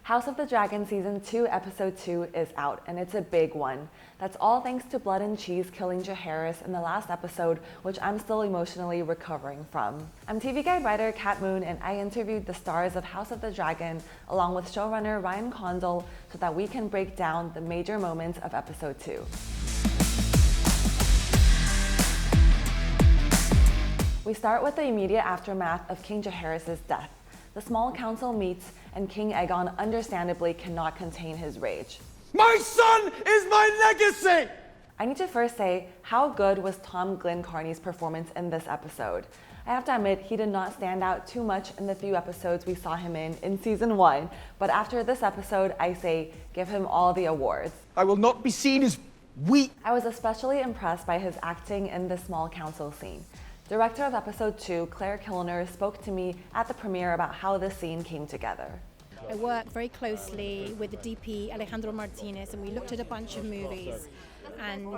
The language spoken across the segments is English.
House of the Dragon Season 2, Episode 2 is out, and it's a big one. That's all thanks to Blood and Cheese killing Jahaerys in the last episode, which I'm still emotionally recovering from. I'm TV Guide writer Kat Moon, and I interviewed the stars of House of the Dragon along with showrunner Ryan Condal so that we can break down the major moments of Episode 2. We start with the immediate aftermath of King Jahaerys' death. The small council meets, and King Aegon understandably cannot contain his rage. My son is my legacy! I need to first say, how good was Tom Glynn-Carney's performance in this episode? I have to admit, he did not stand out too much in the few episodes we saw him in Season 1, but after this episode, I say, give him all the awards. I will not be seen as weak. I was especially impressed by his acting in the small council scene. Director of Episode 2, Clare Kilney, spoke to me at the premiere about how the scene came together. I worked very closely with the DP, Alejandro Martinez, and we looked at a bunch of movies. And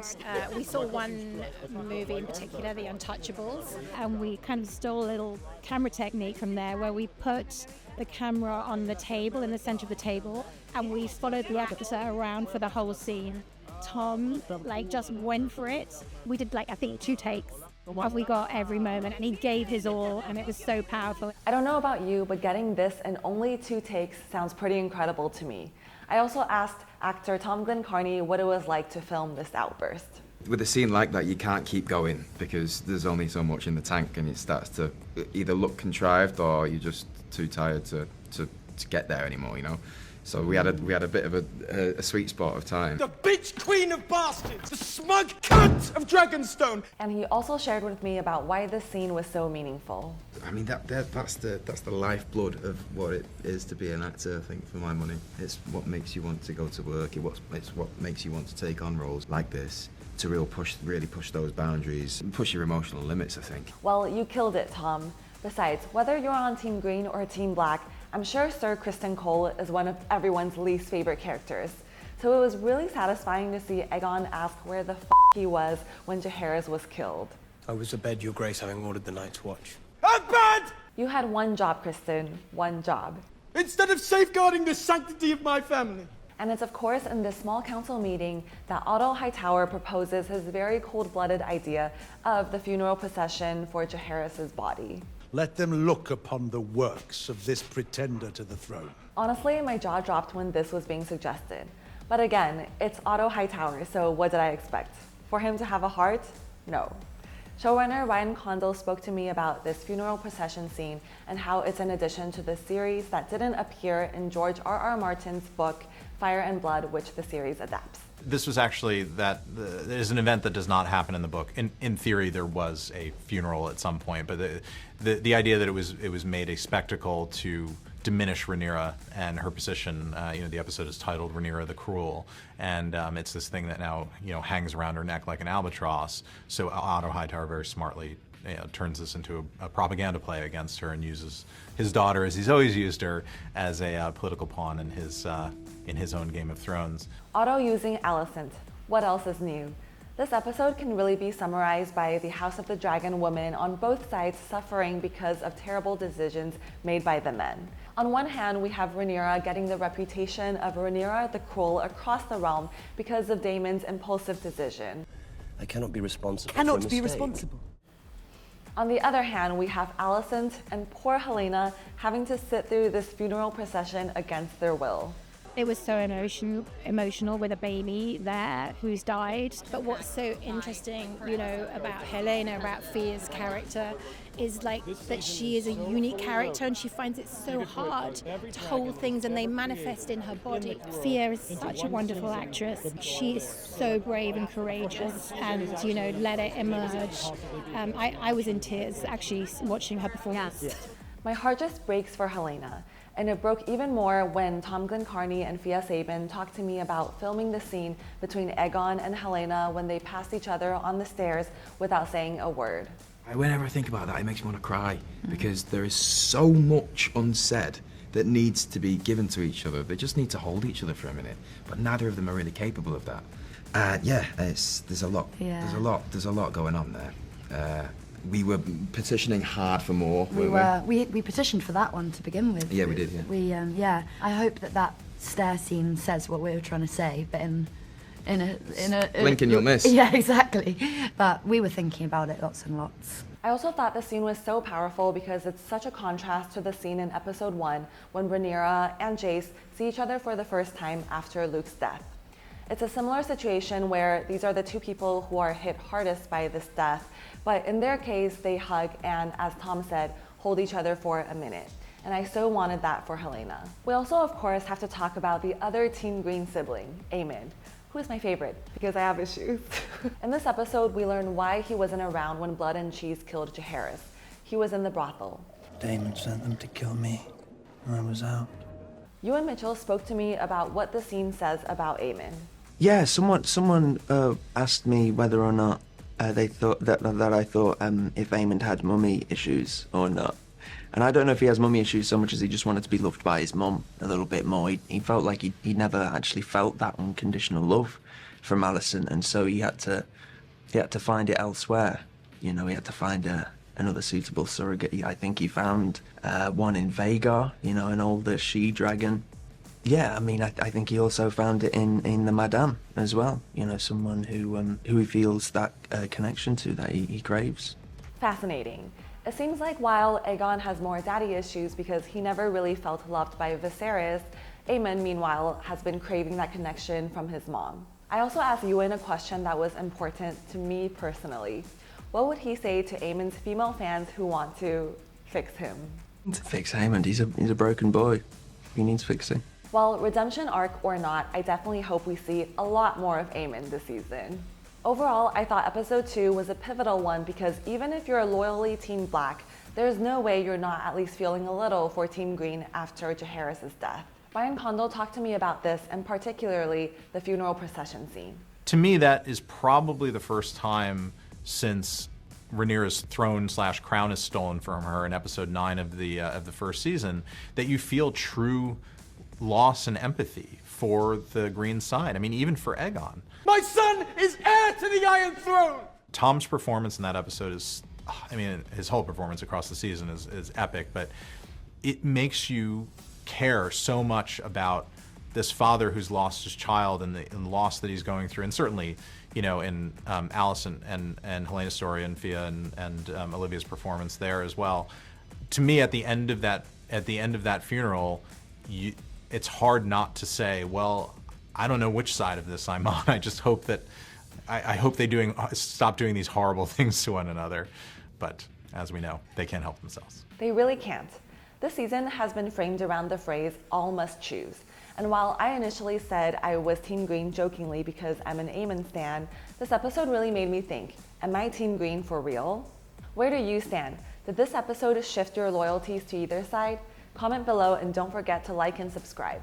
we saw one movie in particular, The Untouchables, and we kind of stole a little camera technique from there where we put the camera on the table, in the center of the table, and we followed the actor around for the whole scene. Tom, just went for it. We did, I think, 2 takes. We got every moment, and he gave his all, and it was so powerful. I don't know about you, but getting this in only 2 takes sounds pretty incredible to me. I also asked actor Tom Glynn-Carney what it was like to film this outburst. With a scene like that, you can't keep going because there's only so much in the tank, and it starts to either look contrived or you're just too tired to get there anymore, you know? So we had a bit of a sweet spot of time. The bitch queen of bastards! The smug cunt of Dragonstone! And he also shared with me about why this scene was so meaningful. I mean, that's the lifeblood of what it is to be an actor, I think, for my money. It's what makes you want to go to work. It's what makes you want to take on roles like this, to really push those boundaries, and push your emotional limits, I think. Well, you killed it, Tom. Besides, whether you're on Team Green or Team Black, I'm sure Sir Criston Cole is one of everyone's least favorite characters. So it was really satisfying to see Aegon ask where the he was when Jahaerys was killed. I was abed, Your Grace, having ordered the Night's Watch. Abed! You had one job, Criston. One job. Instead of safeguarding the sanctity of my family. And it's of course in this small council meeting that Otto Hightower proposes his very cold-blooded idea of the funeral procession for Jahaerys' body. Let them look upon the works of this pretender to the throne. Honestly, my jaw dropped when this was being suggested. But again, it's Otto Hightower, so what did I expect? For him to have a heart? No. Showrunner Ryan Condal spoke to me about this funeral procession scene and how it's an addition to the series that didn't appear in George R.R. Martin's book, Fire and Blood, which the series adapts. This was actually there's an event that does not happen in the book. In theory, there was a funeral at some point, but the idea that it was made a spectacle to diminish Rhaenyra and her position. The episode is titled Rhaenyra the Cruel, and it's this thing that now hangs around her neck like an albatross. So Otto Hightower very smartly turns this into a propaganda play against her and uses his daughter, as he's always used her, as a political pawn in his own Game of Thrones. Otto using Alicent. What else is new? This episode can really be summarized by the House of the Dragon women on both sides suffering because of terrible decisions made by the men. On one hand, we have Rhaenyra getting the reputation of Rhaenyra the Cruel across the realm because of Daemon's impulsive decision. I cannot be responsible Cannot for a be mistake. responsible. On the other hand, we have Alicent and poor Helaena having to sit through this funeral procession against their will. It was so emotional with a baby there who's died. But what's so interesting, about Helaena, about Phia's character, is that she is a unique character and she finds it so hard to hold things and they manifest in her body. Phia is such a wonderful actress. She is so brave and courageous and, let it emerge. I was in tears actually watching her performance. Yeah. My heart just breaks for Helaena. And it broke even more when Tom Glynn-Carney and Phia Saban talked to me about filming the scene between Aegon and Helaena when they passed each other on the stairs without saying a word. Whenever I think about that, it makes me want to cry because there is so much unsaid that needs to be given to each other. They just need to hold each other for a minute, but neither of them are really capable of that. There's a lot. Yeah. There's a lot going on there. We were petitioning hard for more, We weren't were. We petitioned for that one to begin with. Yeah, we did, yeah. Yeah. I hope that stair scene says what we were trying to say, but in a Blink and you'll miss. Yeah, exactly. But we were thinking about it lots and lots. I also thought the scene was so powerful because it's such a contrast to the scene in episode 1 when Rhaenyra and Jace see each other for the first time after Luke's death. It's a similar situation where these are the two people who are hit hardest by this death, but in their case, they hug and, as Tom said, hold each other for a minute. And I so wanted that for Helaena. We also, of course, have to talk about the other Team Green sibling, Aemond, who is my favorite because I have issues. In this episode, we learn why he wasn't around when Blood and Cheese killed Jahaerys. He was in the brothel. Damon sent them to kill me. I was out. Ewan Mitchell spoke to me about what the scene says about Aemond. Yeah, someone asked me whether or not they thought that I thought if Aemond had mummy issues or not. And I don't know if he has mummy issues so much as he just wanted to be loved by his mum a little bit more. He felt like he never actually felt that unconditional love from Alicent, and so he had to find it elsewhere. You know, he had to find another suitable surrogate. I think he found one in Vhagar, you know, an older she-dragon. Yeah, I mean, I think he also found it in the Madame as well. You know, someone who he feels that connection to that he craves. Fascinating. It seems like while Aegon has more daddy issues because he never really felt loved by Viserys, Aemond, meanwhile, has been craving that connection from his mom. I also asked Ewan a question that was important to me personally. What would he say to Aemond's female fans who want to fix him? To fix Aemond, he's a broken boy. He needs fixing. Well, redemption arc or not, I definitely hope we see a lot more of Aemond this season. Overall, I thought episode 2 was a pivotal one because even if you're loyally Team Black, there's no way you're not at least feeling a little for Team Green after Jahaerys' death. Ryan Condal talked to me about this and particularly the funeral procession scene. To me, that is probably the first time since Rhaenyra's throne/crown is stolen from her in episode 9 of the first season that you feel true loss and empathy for the Green side. I mean, even for Aegon. My son is heir to the Iron Throne! Tom's performance in that episode is, I mean, his whole performance across the season is epic, but it makes you care so much about this father who's lost his child and the loss that he's going through. And certainly, you know, in Alicent and Helena's story and Phia and Olivia's performance there as well. To me, at the end of that funeral, it's hard not to say, well, I don't know which side of this I'm on. I just hope that I hope they stop doing these horrible things to one another. But as we know, they can't help themselves. They really can't. This season has been framed around the phrase, all must choose. And while I initially said I was Team Green jokingly because I'm an Aemond stan, this episode really made me think, am I Team Green for real? Where do you stand? Did this episode shift your loyalties to either side? Comment below and don't forget to like and subscribe.